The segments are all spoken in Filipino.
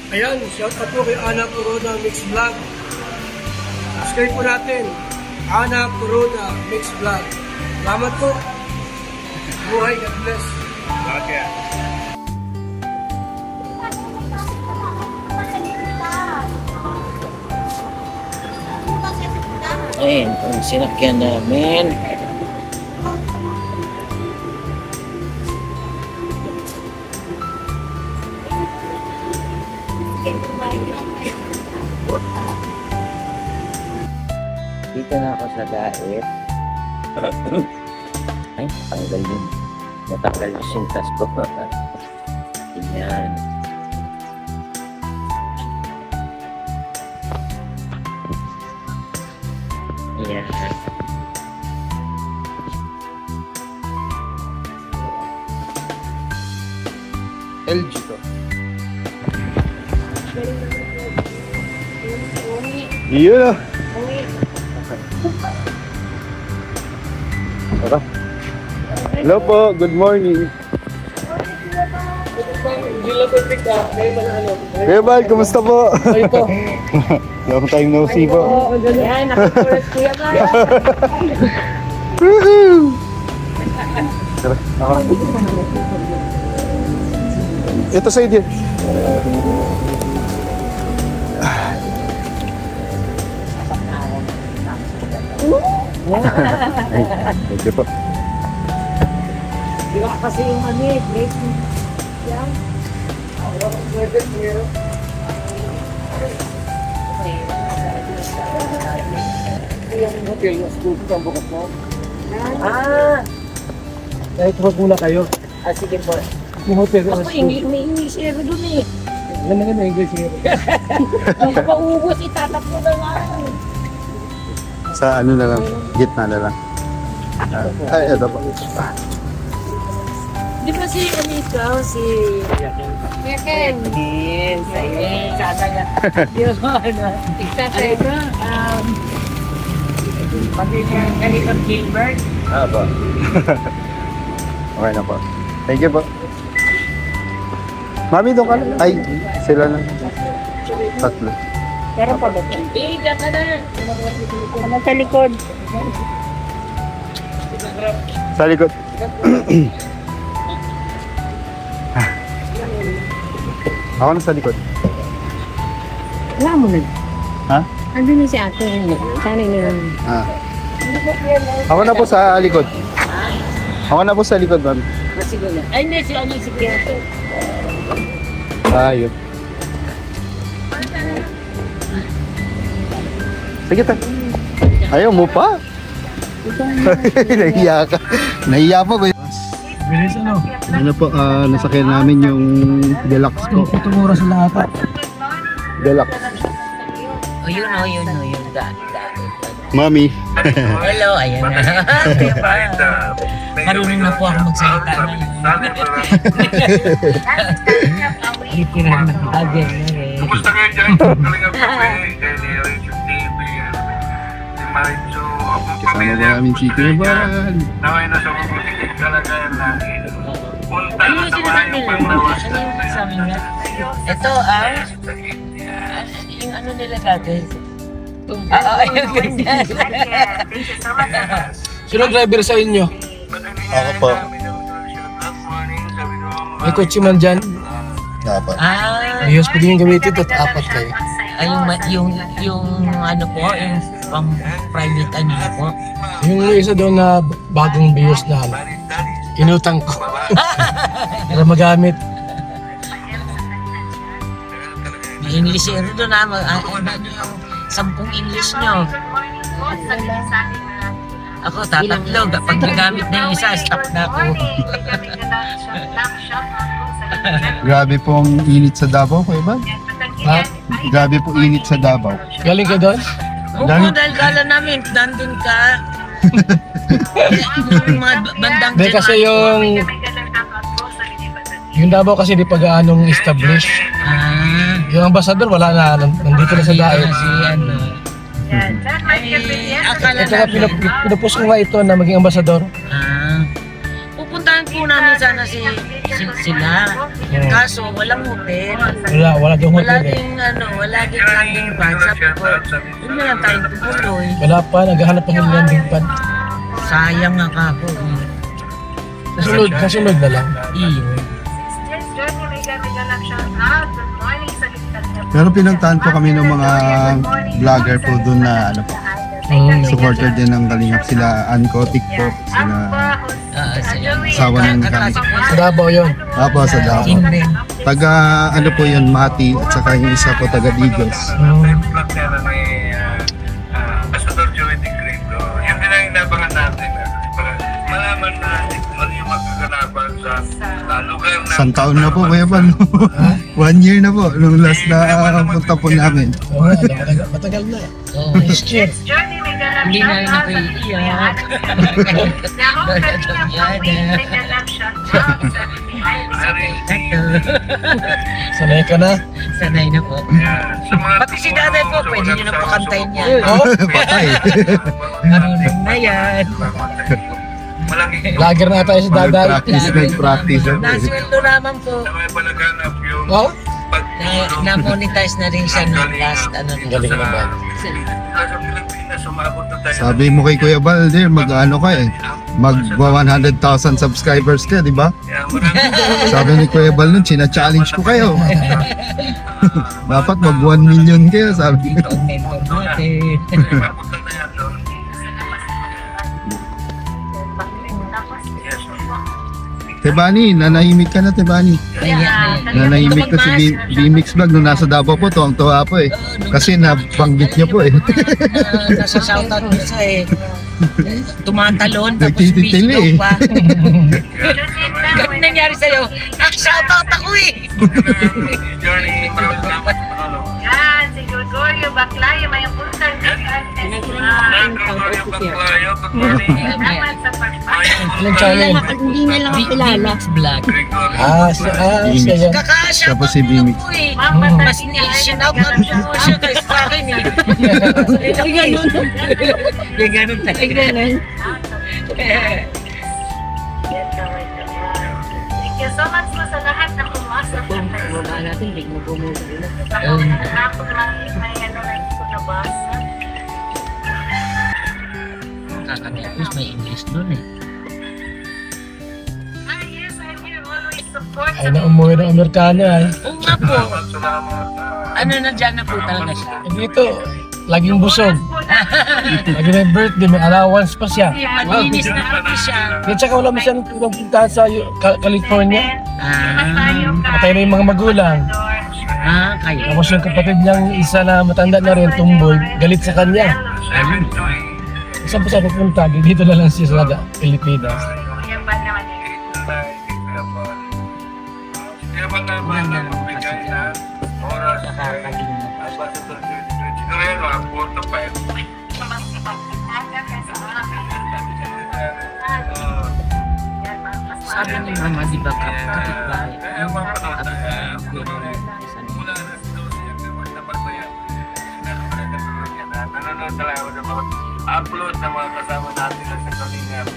Ayan, shout out po kay Ana Corona Mix Vlog. Subscribe po natin. Ana Corona Mix Vlog. Salamat po. Buhay, God bless. Okay. Ayun, ang sinakyan namin. Dito na ako sa dait. Ay, tanggal yun. Natanggal yung sintas ko. Ayan. Ayan. LG to. Iya. Tara. Hello po, good morning. Kuya Bal, kumusta po? Wala po tayong no-see po. Yan, nakikulit Kuya Bal. Woohoo! Tara, ako. Ito sa idea. Thank you po. Di ba kasi yung plate yan. Yung hotel na school ko ang bukas mo. Ah, Huwag muna kayo. sige po. Yung hotel na Ako, may English ero dun eh. Yan na nga English here. Ang paubos, itatapos na lang. Sa ano na lang, gitna na lang. Ay, ito po. Di ba si ikaw, si Ken? Yes, ayun. Sana nga. Di ba, ano? Iktatay ko, pagkakang Kalikon Gilbert. Po. Okay na po. Thank you po. Mami, doon ka na. Ay, sila na. Tatlo. Pero pa ba? Iiga ka na. Ano sa likod? Sa likod. Ako na sa likod. Wala mo na. Ha? Ando na si ate. Sana na. Ako na po sa likod. Ako na po sa likod, ma'am. Sige na. Ay, hindi. Si Piato. Ayun. Sige ta. Ayaw mo pa? Nahiya ka. Nahiya pa ba? Bilis ano? Ano po, nasakyan namin yung deluxe ko. Itong oras na lahat. Deluxe. O yun. Mami. Hello, ayan na. Diba? Marunong na po ako magsalita na. Literal na agad na rin. Kumusta kayo dyan? Kalingap Cafe, Jenny, Richard TV, si Maricho, Kasama ba namin si Kuya Bal? Naway na sa mabuting kalagayan natin. Punta Ano na yung sa sinasabi mga nila? panglawas Ano yung sabi nila? Ito yung ano nila dati. Yung ganyan. Sino driver sa inyo? Ako po. May kotse man dyan. Dapat. Ayos pa din yung gamitin at apat kayo. Yung ano po, yung pang private ano po. Yung isa doon na bagong bios na ano, inutang ko. Para magamit. May English ero doon na, yung 10 English nyo. Ako tatatlo, kapag nagamit na yung isa, stop na ako. Grabe pong init sa Davao, Kuya Bal. Ha? Grabe po init sa Davao. Galing ka doon? Oo, dahil kala namin, nandun ka. Yung mga bandang Hindi kasi yung Davao kasi di pag-aanong establish. Yung ambasador wala na, nandito na sa dahil. Akala Ito nga, pinupos ko nga ito na maging ambasador. pupuntahan Pupuntahan po namin sana sila. Kaso walang hotel. Wala dong Wala hotel eh. ding wala ding landing pad. Sabi ko, yun na lang tayong tumuloy. Wala pa, naghahanap pa ng landing pad. Sayang nga ka po. Kasunod na lang. Iyo. Pero pinuntahan po kami ng mga vlogger po doon na ano po, supporter din ng Kalingap. Sila Ankotik po, sila asawa ng kami. Sa Davao yun. Apo sa Davao. Hindi. Taga ano po yun, Mati, at saka yung isa po taga Digos. Ambassador Joey de Greco. Yun din ang inabangan natin. Para malaman natin ano yung magkaganapan sa lugar na... Isang taon na po, Kuya Bal. 1 year na po, nung last na punta po namin. Matagal na. Oh, hindi na rin ako iiyak. Sanay ka na? Sanay na po. Sa mga Pati si nanay po, pwede nyo nang pakantayin niya. Oh? Patay. Marunong na yan. Malaki. Vlogger na tayo sa daday. Nag-practice. Nasweldo naman po. Na may palaganap yung Oh? Na-monetize na rin siya nung last Galing naman. Sa Pilipinas, umabot na tayo. Sabi mo kay Kuya Bal, mag-ano ka eh, mag 100,000 subscribers ka, di ba? Kaya maraming Sabi ni Kuya Bal nun, china-challenge ko kayo. Dapat mag 1 million kayo, sabi ko. natin. umabot na yan doon. Yes. Tebani, nanahimik ka na, Tebani. Nanahimik na si BMX Vlog nung nasa Davao po, tuwang-tuwa po eh. Kasi nabanggit niya po eh. Nasa shoutout ko sa tumatalon, tapos Nagtititili bisno eh. pa. Ganun nangyari sa'yo. Shoutout ako eh. Journey, maraming salamat. Yan, si Gregorio Baclayo, may puntan ka. Good morning. Salamat sa pagpapalala. Anong channel? Hindi na lang kilala. Vlog. Siya yan. Kakasya Tapos si BMX. ko eh. Mas ni-shout out ko siya kay sa akin eh. Ay, ganun. Ay, ganun talaga. Thank you so much po sa lahat na pumasok. Baba natin, hindi mo bumuli. Tapos may ano na ko nabasa. Kakatapos may English doon eh. Ah, yes, I'm here always support. Ay na umuwi ng Amerikano ay. Oo nga po. Salamat. Ano na dyan na po talaga siya? Dito, laging busog. Lagi may birthday, may allowance pa siya. Malinis na po siya. At saka wala mo siyang puntahan sa California. Patay na yung mga magulang. Kayo. Tapos yung kapatid niyang isa na matanda na rin, tumboy, galit sa kanya. Saan po siya pupunta? Dito na lang siya sa Pilipinas. Yan ba naman eh? Kaya ba naman ang magbigay na oras Nakakalimot. Ambassador Joey de Greco? Siguro yan, mga 4 to 5. Sabi ni Mama, di ba kapitbahay? Kaya mapanood na mula na sa doon siya naman ba yan? Nanonood talaga ako ng mga upload ng mga kasama natin sa Kalingap.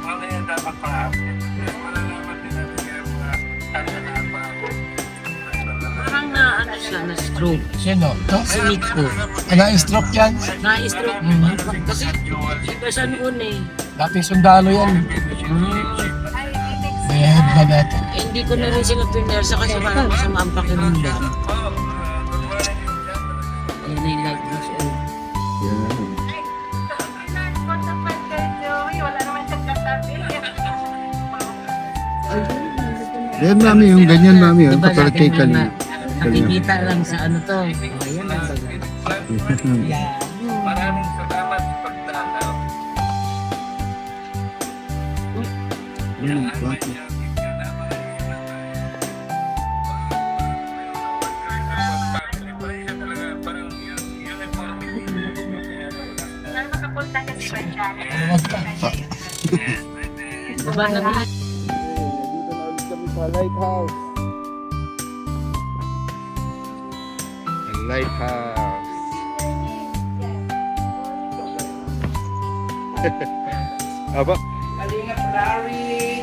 Mamaya dapat pa-update. Malalaman din natin kaya mga tanda pa ako. Parang na ano siya, na stroke. Sino? Si Nico. Na-stroke yan. Na-stroke. Kasi iba siya noon eh. Dating sundalo yan. May headband natin. Eh, hindi ko na rin sila pinersa kasi parang masama ang pakiramdam. Ayun na yung light brush. Yan mami, yung ganyan mami, yung Diba kapag kay natin Kalingap. nakikita lang sa ano to. Oh, ayan ang baga. Maraming salamat sa pagdalaw. Diba naman? Sa lighthouse. Lighthouse. Aba, Kalingap Larry.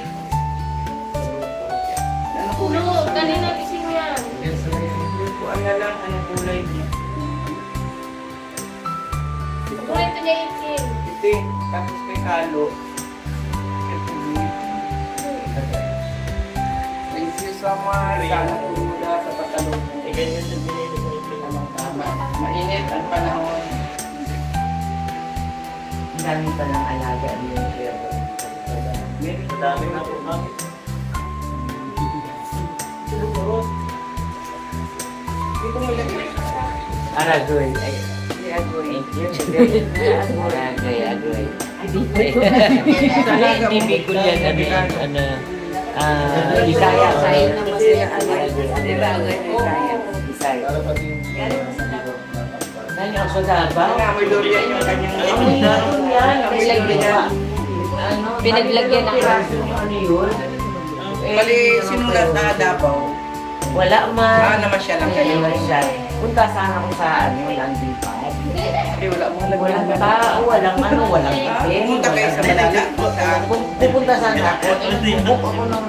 Ito, tapos may halo. Thank you so much. Sana tumula sa patalong. Ganyan yung binili ko yung tamang-tama. Mainit ang panahon. Ang dami pa ng alaga niyo. Dami na po, ma'am. Dito mo lagay. Aragoy. Agoy. Agoy. Sana hindi Bicol yan. Bisaya. Bisaya na masaya. Diba, Agoy? Bisaya. Nani ang sodaba? Amoy durian yung kanyang Amoy yan. Amoy lagyan. Pinaglagyan ng kaso. ano yun? Bali, sinulat na Davao. Wala man. Naman siya lang kayo. Punta sana ko sa Landipa. Hindi, wala mong lagyan. Walang tao, walang itin. Pumunta kayo sa Manila. Pupunta sana ako. Book ako ng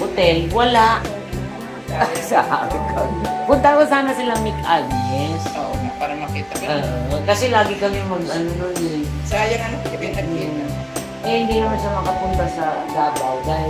hotel. Wala. Sabi ko. Punta ko sana silang Mick Agnes. Oo, para makita. Kasi lagi kami mag-ano nun eh. Sayang ano, pinagkita. Eh, hindi naman siya makapunta sa Davao dahil